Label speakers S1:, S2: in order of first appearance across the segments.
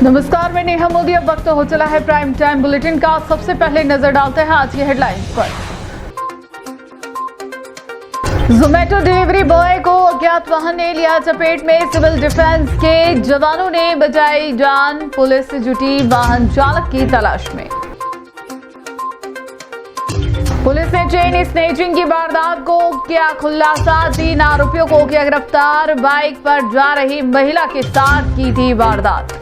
S1: नमस्कार, मैं नेहा मोदी। अब वक्त हो चला है प्राइम टाइम बुलेटिन का। सबसे पहले नजर डालते हैं आज की हेडलाइंस पर। जोमेटो डिलीवरी बॉय को अज्ञात वाहन ने लिया चपेट में। सिविल डिफेंस के जवानों ने बचाई जान। पुलिस जुटी वाहन चालक की तलाश में। पुलिस ने चेन स्नेचिंग की वारदात को किया खुलासा। 3 आरोपियों को किया गिरफ्तार। बाइक पर जा रही महिला के साथ की थी वारदात।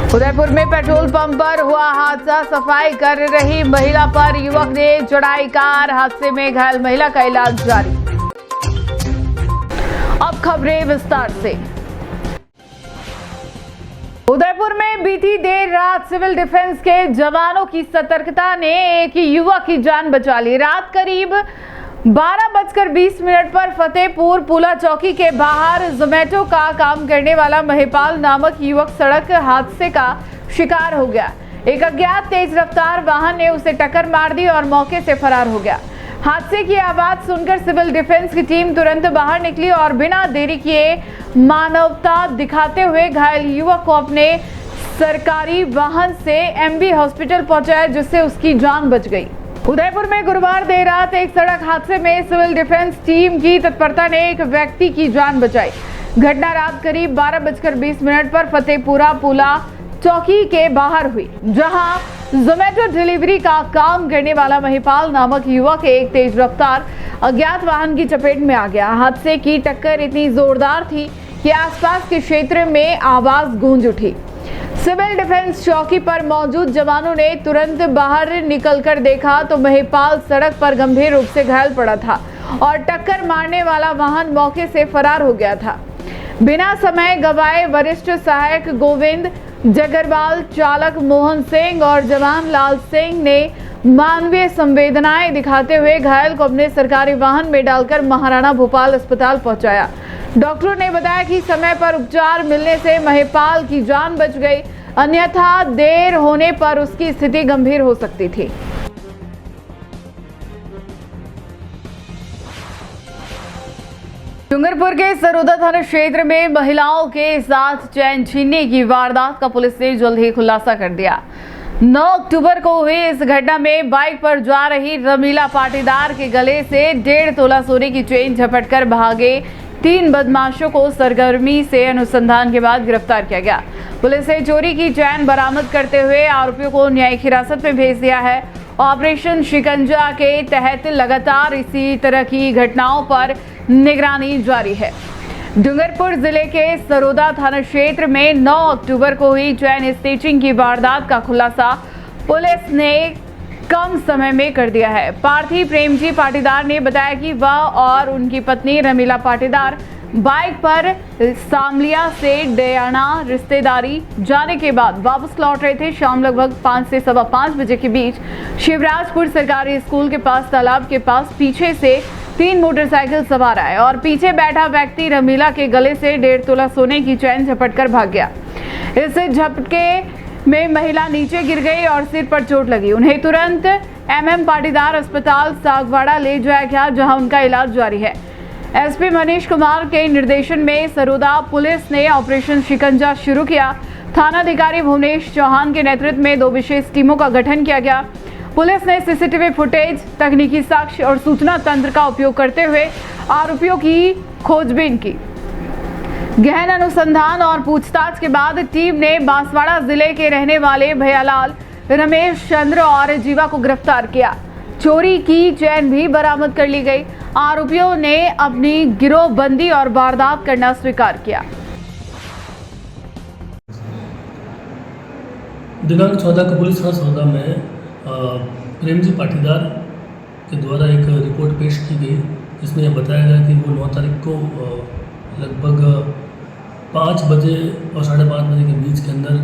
S1: उदयपुर में पेट्रोल पंप पर हुआ हादसा। सफाई कर रही महिला पर युवक ने चढ़ाई कार। हादसे में घायल महिला का इलाज जारी। अब खबरें विस्तार से। उदयपुर में बीती देर रात सिविल डिफेंस के जवानों की सतर्कता ने एक युवक की जान बचा ली। रात करीब 12:20 पर फतेहपुर पुला चौकी के बाहर जोमेटो का काम करने वाला महिपाल नामक युवक सड़क हादसे का शिकार हो गया। एक अज्ञात तेज रफ्तार वाहन ने उसे टक्कर मार दी और मौके से फरार हो गया। हादसे की आवाज सुनकर सिविल डिफेंस की टीम तुरंत बाहर निकली और बिना देरी किए मानवता दिखाते हुए घायल युवक को अपने सरकारी वाहन से एमबी हॉस्पिटल पहुंचाया, जिससे उसकी जान बच गई। उदयपुर में गुरुवार देर रात एक सड़क हादसे में सिविल डिफेंस टीम की तत्परता ने एक व्यक्ति की जान बचाई। घटना रात करीब 12:20 पर फतेहपुरा पुला चौकी के बाहर हुई, जहां जोमेटो डिलीवरी का काम करने वाला महिपाल नामक युवक एक तेज रफ्तार अज्ञात वाहन की चपेट में आ गया। हादसे की टक्कर इतनी जोरदार थी कि आसपास के क्षेत्र में आवाज गूंज उठी। सिविल डिफेंस चौकी पर मौजूद जवानों ने तुरंत बाहर निकलकर देखा तो महिपाल सड़क पर गंभीर रूप से घायल पड़ा था और टक्कर मारने वाला वाहन मौके से फरार हो गया था। बिना समय गवाए वरिष्ठ सहायक गोविंद जगरवाल, चालक मोहन सिंह और जवान लाल सिंह ने मानवीय संवेदनाएं दिखाते हुए घायल को अपने सरकारी वाहन में डालकर महाराणा भोपाल अस्पताल पहुंचाया। डॉक्टरों ने बताया कि समय पर उपचार मिलने से महिपाल की जान बच गई, अन्यथा देर होने पर उसकी स्थिति गंभीर हो सकती थी। डूंगरपुर के सरोदा थाना क्षेत्र में महिलाओं के साथ चैन छीनने की वारदात का पुलिस ने जल्द ही खुलासा कर दिया। 9 अक्टूबर को हुई इस घटना में बाइक पर जा रही रमीला पाटीदार के गले से 1.5 तोला सोने की चेन झपटकर भागे 3 बदमाशों को सरगर्मी से अनुसंधान के बाद गिरफ्तार किया गया। पुलिस ने चोरी की चैन बरामद करते हुए आरोपियों को न्यायिक हिरासत में भेज दिया है। ऑपरेशन शिकंजा के तहत लगातार इसी तरह की घटनाओं पर निगरानी जारी है। डूंगरपुर जिले के सरोदा थाना क्षेत्र में 9 अक्टूबर को हुई चैन स्नेचिंग की वारदात का खुलासा पुलिस ने कम समय में कर दिया है। पार्थी प्रेमजी पाटीदार ने बताया कि वह और उनकी पत्नी रमीला पाटीदार बाइक पर सामलिया से डयाना रिश्तेदारी जाने के बाद वापस लौट रहे थे। शाम लगभग 5 से सवा 5 बजे के बीच शिवराजपुर सरकारी स्कूल के पास तालाब के पास पीछे से 3 मोटरसाइकिल सवार आए और पीछे बैठा व्यक्ति रमीला के गले से 1.5 तोला सोने की चैन झपटकर भाग गया। इस झपटके में महिला नीचे गिर गई और सिर पर चोट लगी। उन्हें तुरंत MM पाटीदार अस्पताल सागवाड़ा ले जाया गया, जहां उनका इलाज जारी है। SP मनीष कुमार के निर्देशन में सरोदा पुलिस ने ऑपरेशन शिकंजा शुरू किया। थानाधिकारी भुवनेश चौहान के नेतृत्व में 2 विशेष टीमों का गठन किया गया। पुलिस ने CCTV फुटेज, तकनीकी साक्ष्य और सूचना तंत्र का उपयोग करते हुए आरोपियों की खोजबीन की। गहन अनुसंधान और पूछताछ के बाद टीम ने बांसवाड़ा जिले के रहने वाले भैयालाल, रमेश चंद्र और जीवा को गिरफ्तार किया। चोरी की चैन भी बरामद कर ली गई। आरोपियों ने अपनी गिरोहबंदी और वारदात करना स्वीकार किया।
S2: दिनांक 14 को पुलिस थाना सरोदा में प्रेमजी पाटीदार के द्वारा एक रिपोर्ट पेश की गई, जिसमें यह बताया गया कि वो 9 तारीख को लगभग 5 बजे और 5:30 बजे के बीच के अंदर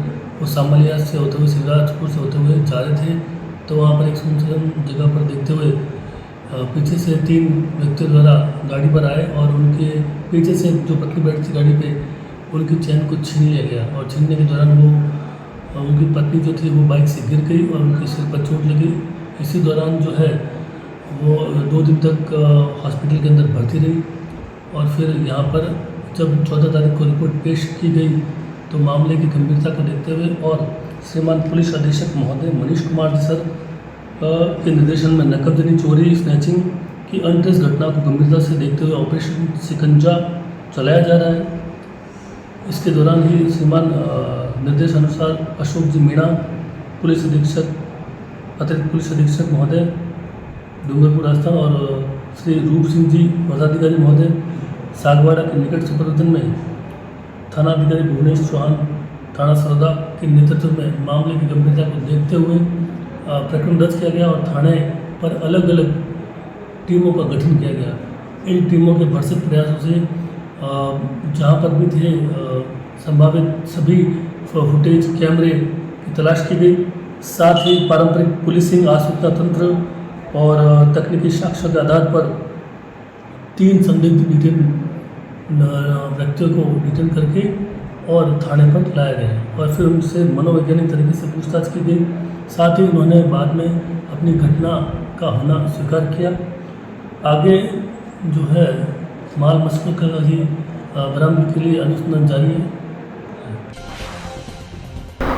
S2: वो सामलिया से होते हुए शिवराजपुर से होते हुए जा रहे थे। तो वहाँ पर एक सुनसान जगह पर देखते हुए पीछे से 3 व्यक्तियों द्वारा गाड़ी पर आए और उनके पीछे से जो पत्नी बैठी थी गाड़ी पे, उनकी चैन को छीन लिया गया और छीनने के दौरान उनकी पत्नी जो थी वो बाइक से गिर गई और उनके सिर पर चोट लगी। इसी दौरान जो है वो 2 दिन तक हॉस्पिटल के अंदर भर्ती रही और फिर यहाँ पर जब 14 तारीख को रिपोर्ट पेश की गई तो मामले की गंभीरता को देखते हुए और श्रीमान पुलिस अधीक्षक महोदय मनीष कुमार जी सर के निर्देशन में नकदनी चोरी स्नैचिंग की अनट्रेस घटना को गंभीरता से देखते हुए ऑपरेशन शिकंजा चलाया जा रहा है। इसके दौरान ही श्रीमान निर्देश अनुसार अशोक जी मीणा पुलिस अधीक्षक अतिरिक्त पुलिस अधीक्षक महोदय डूंगरपुर राजस्थान और श्री रूप सिंह जी पदाधिकारी महोदय सागवाड़ा के निकट सुपरविजन में थानाधिकारी भुवनेश चौहान थाना सरदा के नेतृत्व में मामले की गंभीरता को देखते हुए प्रकरण दर्ज किया गया और थाने पर अलग अलग टीमों का गठन किया गया। इन टीमों के भरसक प्रयासों से जहाँ पर भी थे संभावित सभी फुटेज कैमरे की तलाश की गई। साथ ही पारंपरिक पुलिसिंग आसूचना तंत्र और तकनीकी साक्ष्यों के आधार पर 3 संदिग्ध डिटेन व्यक्तियों को डिटेन करके और थाने पर लाया गया और फिर उनसे मनोवैज्ञानिक तरीके से पूछताछ की गई। साथ ही उन्होंने बाद में अपनी घटना का होना स्वीकार किया। आगे जो है माल मसले का ही बरामदगी के लिए अनुसंधान जारी है।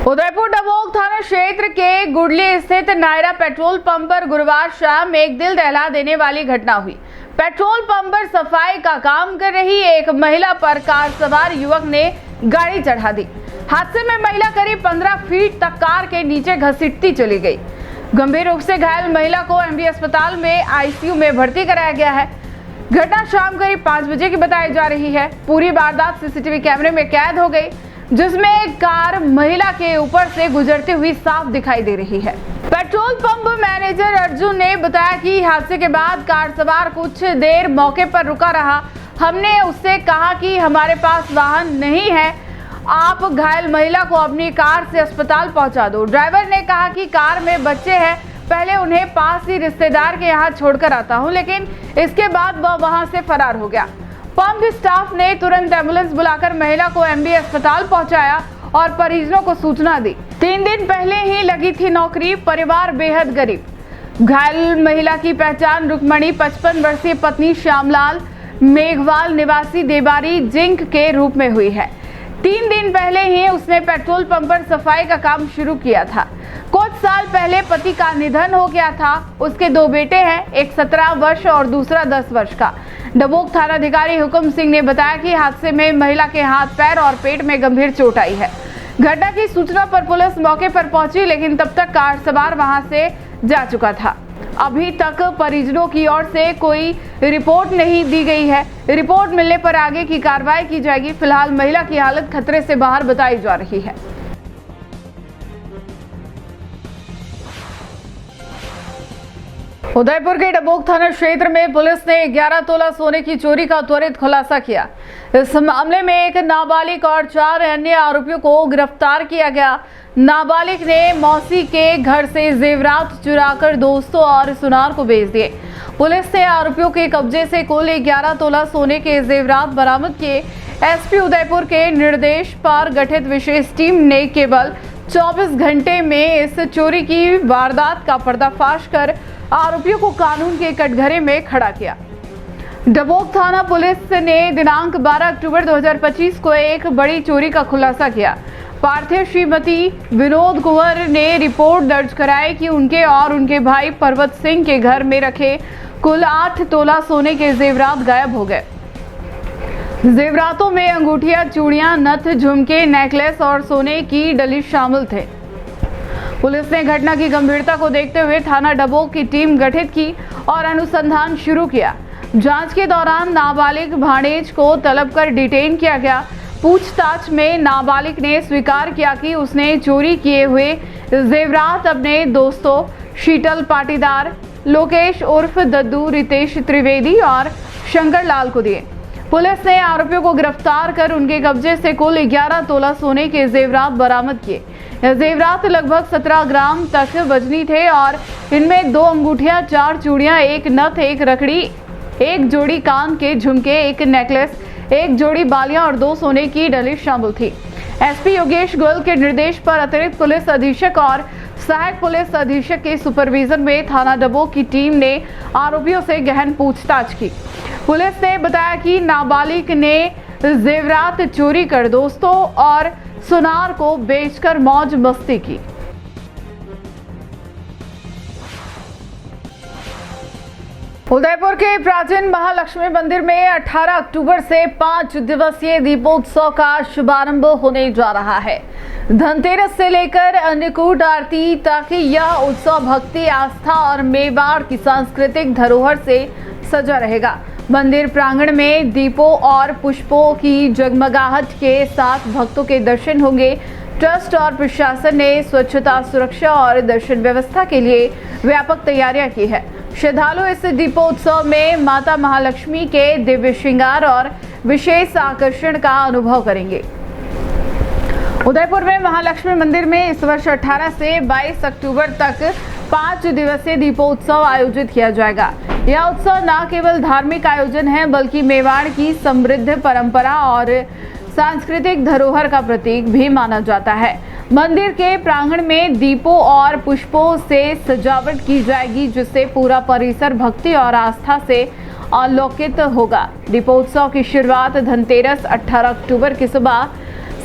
S1: उदयपुर डबोक थाना क्षेत्र के गुडली स्थित नायरा पेट्रोल पंप पर गुरुवार शाम एक दिल दहला देने वाली घटना हुई। पेट्रोल पंप पर सफाई का काम कर रही एक महिला पर कार सवार युवक ने गाड़ी चढ़ा दी। हादसे में महिला करीब 15 फीट तक कार के नीचे घसीटती चली गई। गंभीर रूप से घायल महिला को एमबी अस्पताल में आईसीयू में भर्ती कराया गया है। घटना शाम करीब 5 बजे की बताई जा रही है। पूरी वारदात सीसीटीवी कैमरे में कैद हो गई, जिसमें एक कार महिला के ऊपर से गुजरती हुई साफ दिखाई दे रही है। पेट्रोल पंप मैनेजर अर्जुन ने बताया कि हादसे के बाद कार सवार कुछ देर मौके पर रुका रहा। हमने उससे कहा कि हमारे पास वाहन नहीं है, आप घायल महिला को अपनी कार से अस्पताल पहुंचा दो। ड्राइवर ने कहा कि कार में बच्चे हैं, पहले उन्हें पास ही रिश्तेदार के यहाँ छोड़कर आता हूँ, लेकिन इसके बाद वह वहां से फरार हो गया। पंप स्टाफ ने तुरंत एम्बुलेंस बुलाकर महिला को एमबी अस्पताल पहुंचाया और परिजनों को सूचना दी। 3 दिन पहले ही लगी थी नौकरी, परिवार बेहद गरीब। घायल महिला की पहचान रुक्मणी 55 वर्षीय पत्नी श्यामलाल मेघवाल निवासी देबारी जिंक के रूप में हुई है। 3 दिन पहले ही उसने पेट्रोल पंप पर सफाई का काम शुरू किया था। कुछ साल पहले पति का निधन हो गया था। उसके 2 बेटे हैं, एक 17 वर्ष और दूसरा 10 वर्ष का। डबोक थानाधिकारी हुकुम सिंह ने बताया कि हादसे में महिला के हाथ, पैर और पेट में गंभीर चोट आई है। घटना की सूचना पर पुलिस मौके पर पहुंची, लेकिन तब तक कार सवार वहां से जा चुका था। अभी तक परिजनों की ओर से कोई रिपोर्ट नहीं दी गई है। रिपोर्ट मिलने पर आगे की कार्रवाई की जाएगी। फिलहाल महिला की हालत खतरे से बाहर बताई जा रही है। उदयपुर के डबोक थाना क्षेत्र में पुलिस ने 11 तोला सोने की चोरी का त्वरित खुलासा किया। इस मामले में एक नाबालिग और 4 अन्य आरोपियों को गिरफ्तार किया गया। नाबालिग ने मौसी के घर से जेवरात चुराकर दोस्तों और सुनार को बेच दिए। पुलिस ने आरोपियों के कब्जे से कुल 11 तोला सोने के जेवरात बरामद किए। एसपी उदयपुर के निर्देश पर गठित विशेष टीम ने केवल 24 घंटे में इस चोरी की वारदात का पर्दाफाश कर आरोपियों को कानून के कटघरे में खड़ा किया। डबोक थाना पुलिस ने दिनांक 12 अक्टूबर 2025 को एक बड़ी चोरी का खुलासा किया। पार्थिव श्रीमती विनोद कुंवर ने रिपोर्ट दर्ज कराई कि उनके और उनके भाई पर्वत सिंह के घर में रखे कुल 8 तोला सोने के जेवरात गायब हो गए। जेवरातों में अंगूठियां, चूड़ियां, नथ, झुमके, नेकलेस और सोने की डली शामिल थे। पुलिस ने घटना की गंभीरता को देखते हुए थाना डबोक की टीम गठित की और अनुसंधान शुरू किया। जांच के दौरान नाबालिग भाणेज को तलब कर डिटेन किया गया। पूछताछ में नाबालिग ने स्वीकार किया कि उसने चोरी किए हुए जेवरात अपने दोस्तों शीतल पाटीदार, लोकेश उर्फ दद्दू, रितेश त्रिवेदी और शंकर लाल को दिए। पुलिस ने आरोपियों को गिरफ्तार कर उनके कब्जे से कुल 11 तोला सोने के जेवरात बरामद किए। यह जेवरात लगभग 17 ग्राम तक वजनी थे और इनमें 2 अंगूठियां, 4 चूड़ियां, 1 नथ, 1 रकड़ी, 1 जोड़ी कान के झुमके, 1 नेकलेस, 1 जोड़ी बालियां और 2 सोने की डली शामिल थी। एसपी योगेश गोयल के निर्देश पर अतिरिक्त पुलिस अधीक्षक और सहायक पुलिस अधीक्षक के सुपरविजन में थाना डबोक की टीम ने आरोपियों से गहन पूछताछ की। पुलिस ने बताया कि नाबालिग ने जेवरात चोरी कर दोस्तों और सुनार को बेचकर मौज मस्ती की। उदयपुर के प्राचीन महालक्ष्मी मंदिर में 18 अक्टूबर से 5 दिवसीय दीपोत्सव का शुभारंभ होने जा रहा है। धनतेरस से लेकर अन्नकूट आरती तक यह उत्सव भक्ति, आस्था और मेवाड़ की सांस्कृतिक धरोहर से सजा रहेगा। मंदिर प्रांगण में दीपों और पुष्पों की जगमगाहट के साथ भक्तों के दर्शन होंगे। ट्रस्ट और प्रशासन ने स्वच्छता, सुरक्षा और दर्शन व्यवस्था के लिए व्यापक तैयारियां की है। श्रद्धालु इस दीपोत्सव में माता महालक्ष्मी के दिव्य श्रृंगार और विशेष आकर्षण का अनुभव करेंगे। उदयपुर में महालक्ष्मी मंदिर में इस वर्ष 18 से 22 अक्टूबर तक 5 दिवसीय दीपोत्सव आयोजित किया जाएगा। यह उत्सव न केवल धार्मिक आयोजन है बल्कि मेवाड़ की समृद्ध परंपरा और सांस्कृतिक धरोहर का प्रतीक भी माना जाता है। मंदिर के प्रांगण में दीपों और पुष्पों से सजावट की जाएगी, जिससे पूरा परिसर भक्ति और आस्था से आलोकित होगा। दीपोत्सव की शुरुआत धनतेरस 18 अक्टूबर की सुबह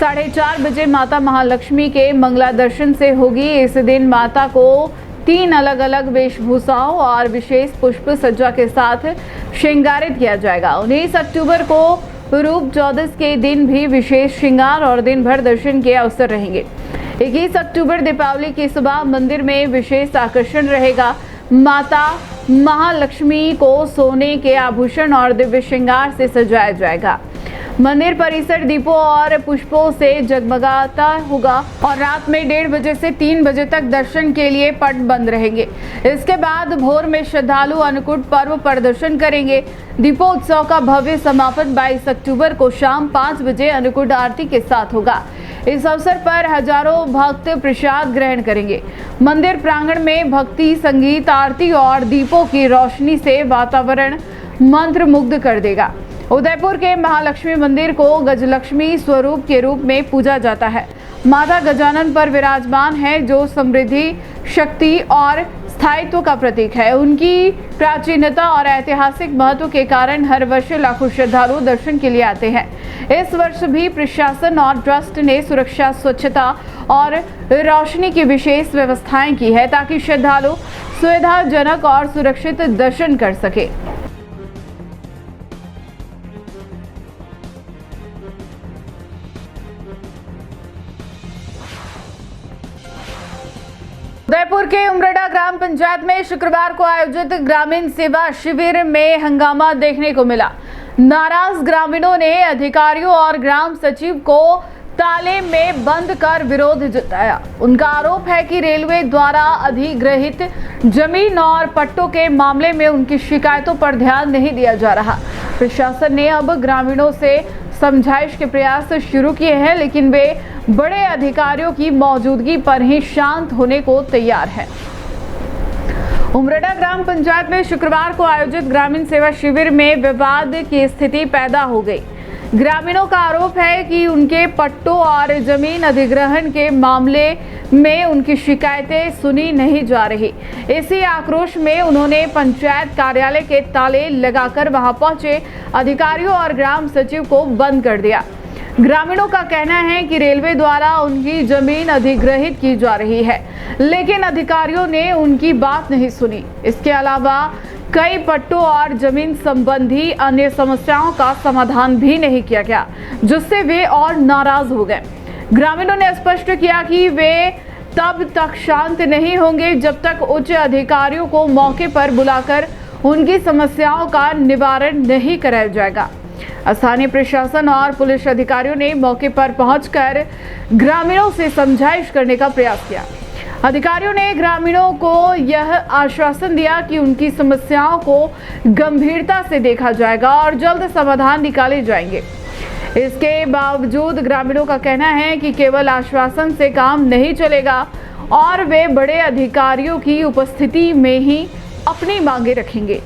S1: 4:30 बजे माता महालक्ष्मी के मंगला दर्शन से होगी। इस दिन माता को 3 अलग अलग वेशभूषाओं और विशेष पुष्प सज्जा के साथ श्रृंगारित किया जाएगा। 19 अक्टूबर को रूप चौदस के दिन भी विशेष श्रृंगार और दिन भर दर्शन के अवसर रहेंगे। 21 अक्टूबर दीपावली की सुबह मंदिर में विशेष आकर्षण रहेगा। माता महालक्ष्मी को सोने के आभूषण और दिव्य श्रृंगार से सजाया जाएगा। मंदिर परिसर दीपों और पुष्पों से जगमगाता होगा और रात में 1:30 बजे से 3 बजे तक दर्शन के लिए पट बंद रहेंगे। इसके बाद भोर में श्रद्धालु अन्नकूट पर्व प्रदर्शन करेंगे। दीपोत्सव का भव्य समापन 22 अक्टूबर को शाम 5 बजे अन्नकूट आरती के साथ होगा। इस अवसर पर हजारों भक्त प्रसाद ग्रहण करेंगे। मंदिर प्रांगण में भक्ति, संगीत, आरती और दीपों की रोशनी से वातावरण मंत्रमुग्ध कर देगा। उदयपुर के महालक्ष्मी मंदिर को गजलक्ष्मी स्वरूप के रूप में पूजा जाता है। माता गजानन पर विराजमान है, जो समृद्धि, शक्ति और स्थायित्व का प्रतीक है। उनकी प्राचीनता और ऐतिहासिक महत्व के कारण हर वर्ष लाखों श्रद्धालु दर्शन के लिए आते हैं। इस वर्ष भी प्रशासन और ट्रस्ट ने सुरक्षा, स्वच्छता और रोशनी की विशेष व्यवस्थाएं की है, ताकि श्रद्धालु सुविधाजनक और सुरक्षित दर्शन कर सके। उदयपुर के उमरेडा ग्राम पंचायत में शुक्रवार को आयोजित ग्रामीण सेवा शिविर में हंगामा देखने को मिला। नाराज ग्रामीणों ने अधिकारियों और ग्राम सचिव को ताले में बंद कर विरोध जताया। उनका आरोप है कि रेलवे द्वारा अधिग्रहित जमीन और पट्टों के मामले में उनकी शिकायतों पर ध्यान नहीं दिया जा रहा। प्रशासन ने अब ग्रामीणों से समझाइश के प्रयास शुरू किए हैं, लेकिन वे बड़े अधिकारियों की मौजूदगी पर ही शांत होने को तैयार हैं। उमरेडा ग्राम पंचायत में शुक्रवार को आयोजित ग्रामीण सेवा शिविर में विवाद की स्थिति पैदा हो गई। ग्रामीणों का आरोप है कि उनके पट्टों और जमीन अधिग्रहण के मामले में उनकी शिकायतें सुनी नहीं जा रही। इसी आक्रोश में उन्होंने पंचायत कार्यालय के ताले लगाकर वहां पहुंचे अधिकारियों और ग्राम सचिव को बंद कर दिया। ग्रामीणों का कहना है कि रेलवे द्वारा उनकी जमीन अधिग्रहित की जा रही है, लेकिन अधिकारियों ने उनकी बात नहीं सुनी। इसके अलावा कई पट्टों और जमीन संबंधी अन्य समस्याओं का समाधान भी नहीं किया गया, जिससे वे और नाराज हो गए। ग्रामीणों ने स्पष्ट किया कि वे तब तक शांत नहीं होंगे जब तक उच्च अधिकारियों को मौके पर बुलाकर उनकी समस्याओं का निवारण नहीं कराया जाएगा। स्थानीय प्रशासन और पुलिस अधिकारियों ने मौके पर पहुंचकर ग्रामीणों से समझाइश करने का प्रयास किया। अधिकारियों ने ग्रामीणों को यह आश्वासन दिया कि उनकी समस्याओं को गंभीरता से देखा जाएगा और जल्द समाधान निकाले जाएंगे। इसके बावजूद ग्रामीणों का कहना है कि केवल आश्वासन से काम नहीं चलेगा और वे बड़े अधिकारियों की उपस्थिति में ही अपनी मांगे रखेंगे।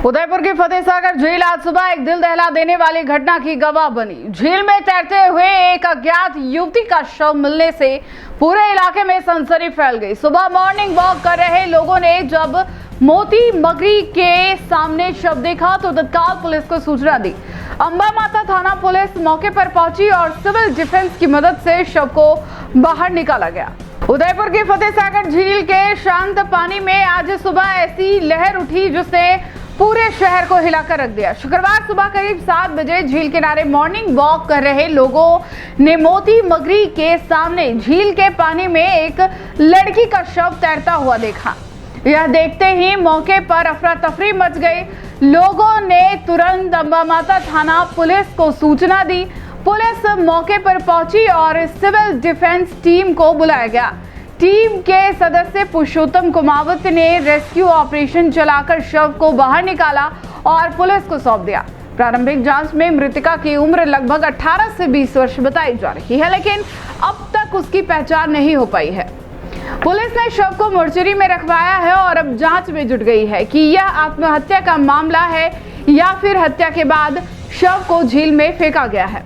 S1: उदयपुर की फतेहसागर झील आज सुबह एक दिल दहला देने वाली घटना की गवाह बनी। झील में तैरते हुए एक अज्ञात युवती का शव मिलने से पूरे इलाके में सनसनी फैल गई। सुबह मॉर्निंग वॉक कर रहे लोगों ने जब मोती मगरी के सामने शव देखा तो तत्काल पुलिस को सूचना दी। अंबा माता थाना पुलिस मौके पर पहुंची और सिविल डिफेंस की मदद से शव को बाहर निकाला गया। उदयपुर की फतेहसागर झील के शांत पानी में आज सुबह ऐसी लहर उठी जिसने पूरे शहर को हिलाकर रख दिया। शुक्रवार सुबह करीब 7 बजे झील किनारे मॉर्निंग वॉक कर रहे लोगों ने मोती मगरी के सामने झील के पानी में एक लड़की का शव तैरता हुआ देखा। यह देखते ही मौके पर अफरा तफरी मच गई। लोगों ने तुरंत अंबा माता थाना पुलिस को सूचना दी। पुलिस मौके पर पहुंची और सिविल डिफेंस टीम को बुलाया गया। टीम के सदस्य पुरुषोत्तम कुमावत ने रेस्क्यू ऑपरेशन चलाकर शव को बाहर निकाला और पुलिस को सौंप दिया। प्रारंभिक जांच में मृतका की उम्र लगभग 18 से 20 वर्ष बताई जा रही है, लेकिन अब तक उसकी पहचान नहीं हो पाई है। पुलिस ने शव को मोर्चरी में रखवाया है और अब जांच में जुट गई है कि यह आत्महत्या का मामला है या फिर हत्या के बाद शव को झील में फेंका गया है।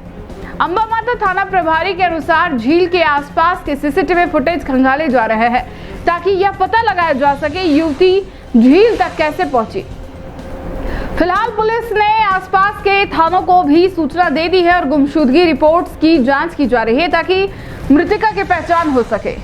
S1: अंबा माता थाना प्रभारी के अनुसार झील के आसपास के सीसीटीवी फुटेज खंगाले जा रहे हैं ताकि यह पता लगाया जा सके युवती झील तक कैसे पहुंची। फिलहाल पुलिस ने आसपास के थानों को भी सूचना दे दी है और गुमशुदगी रिपोर्ट्स की जांच की जा रही है ताकि मृतका की पहचान हो सके।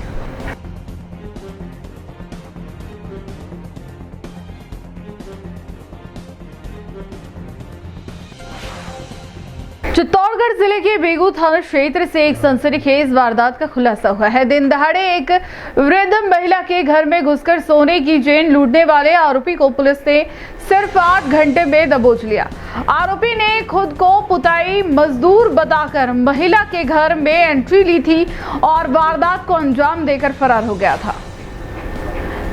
S1: चित्तौड़गढ़ जिले के बेगू थाना क्षेत्र से एक सनसनीखेज वारदात का खुलासा हुआ है। दिन दहाड़े एक वृद्ध महिला के घर में घुसकर सोने की चेन लूटने वाले आरोपी को पुलिस ने सिर्फ 8 घंटे में दबोच लिया। आरोपी ने खुद को पुताई मजदूर बताकर महिला के घर में एंट्री ली थी और वारदात को अंजाम देकर फरार हो गया था।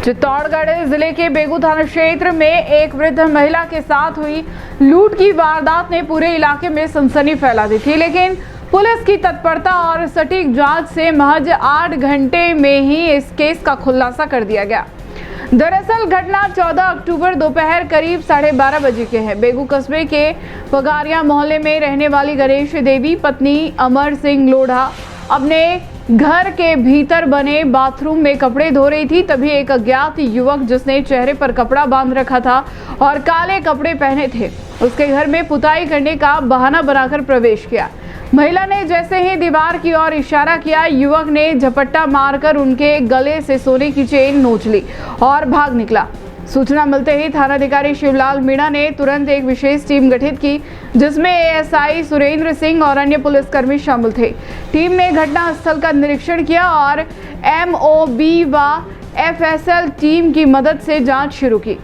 S1: चित्तौड़गढ़ जिले के बेगू थाना क्षेत्र में एक वृद्ध महिला के साथ हुई लूट की वारदात ने पूरे इलाके में सनसनी फैला दी थी, लेकिन पुलिस की तत्परता और सटीक जांच से महज 8 घंटे में ही इस केस का खुलासा कर दिया गया। दरअसल घटना 14 अक्टूबर दोपहर करीब 12:30 बजे के है। बेगू कस्बे के पगारिया मोहल्ले में रहने वाली गणेश देवी पत्नी अमर सिंह लोढ़ा अपने घर के भीतर बने बाथरूम में कपड़े धो रही थी। तभी एक अज्ञात युवक जिसने चेहरे पर कपड़ा बांध रखा था और काले कपड़े पहने थे, उसके घर में पुताई करने का बहाना बनाकर प्रवेश किया। महिला ने जैसे ही दीवार की ओर इशारा किया, युवक ने झपट्टा मारकर उनके गले से सोने की चेन नोच ली और भाग निकला। सूचना मिलते ही थानाधिकारी शिवलाल मीणा ने तुरंत एक विशेष टीम गठित की जिसमें एएसआई सुरेंद्र सिंह और अन्य पुलिसकर्मी शामिल थे। टीम ने घटनास्थल का निरीक्षण किया और एमओबी व एफएसएल टीम की मदद से जांच शुरू की।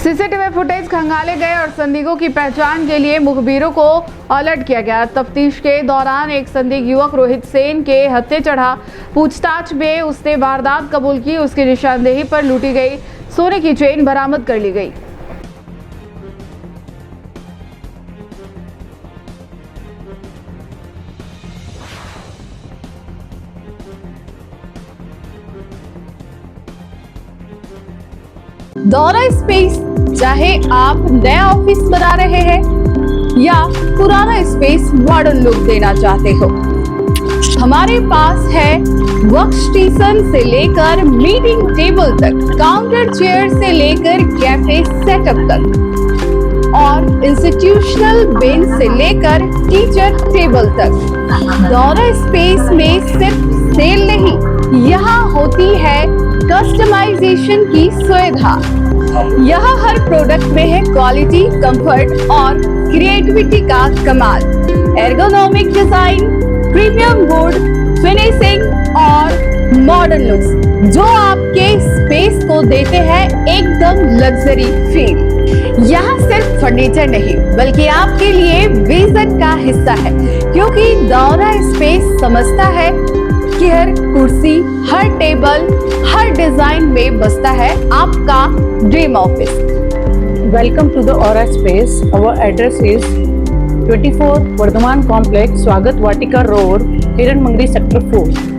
S1: सीसीटीवी फुटेज खंगाले गए और संदिग्धों की पहचान के लिए मुखबिरों को अलर्ट किया गया। तफ्तीश के दौरान एक संदिग्ध युवक रोहित सेन के हत्थे चढ़ा। पूछताछ में उसने वारदात कबूल की। उसकी निशानदेही पर लूटी गई सोने की चेन बरामद कर ली गई। दौरा स्पेस, चाहे आप नया ऑफिस बना रहे हैं या पुराना स्पेस मॉडर्न लुक देना चाहते हो, हमारे पास है वर्क स्टेशन से लेकर मीटिंग टेबल तक, काउंटर चेयर से लेकर कैफे सेटअप तक और इंस्टीट्यूशनल बेंच से लेकर टीचर टेबल तक। दौरा स्पेस में सिर्फ सेल नहीं, यहाँ होती है कस्टमाइजेशन की सुविधा। यहाँ हर प्रोडक्ट में है क्वालिटी, कंफर्ट और क्रिएटिविटी का कमाल। Ergonomic design, premium would finishing और मॉडर्न लुक्स जो आपके स्पेस को देते हैं एकदम लग्जरी फील। यहाँ सिर्फ फर्नीचर नहीं बल्कि आपके लिए विजन का हिस्सा है, क्योंकि दौरा स्पेस समझता है कि हर कुर्सी, हर टेबल, हर डिजाइन में बसता है आपका dream office.
S3: Welcome to the Aura Space. Our address is 24 Vardhaman Complex, Swagat Vatika Road, Hiran Mangri, Sector 4.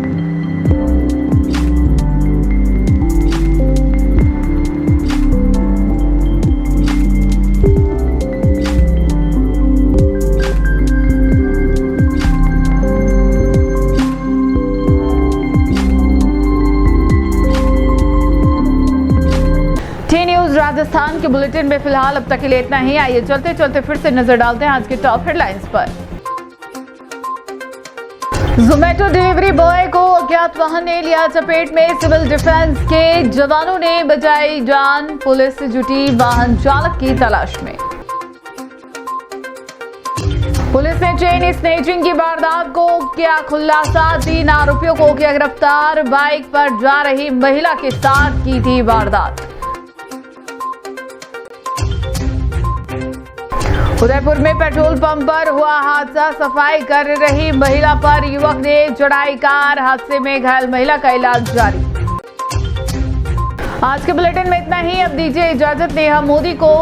S1: Rajasthan के बुलेटिन में फिलहाल अब तक के लिए इतना ही। आइए चलते चलते फिर से नजर डालते हैं आज के टॉप हेडलाइंस पर। जोमेटो डिलीवरी बॉय को अज्ञात वाहन ने लिया चपेट में, सिविल डिफेंस के जवानों ने बचाई जान, पुलिस जुटी वाहन चालक की तलाश में। पुलिस ने चेन स्नेचिंग की वारदात को किया खुलासा, 3 आरोपियों को किया गिरफ्तार, बाइक पर जा रही महिला के साथ की थी वारदात। उदयपुर में पेट्रोल पंप पर हुआ हादसा, सफाई कर रही महिला पर युवक ने चढ़ाई कार, हादसे में घायल महिला का इलाज जारी। आज के बुलेटिन में इतना ही। अब दीजिए इजाजत नेहा मोदी को।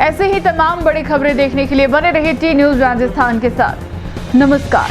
S1: ऐसे ही तमाम बड़ी खबरें देखने के लिए बने रहिए टी न्यूज़ राजस्थान के साथ। नमस्कार।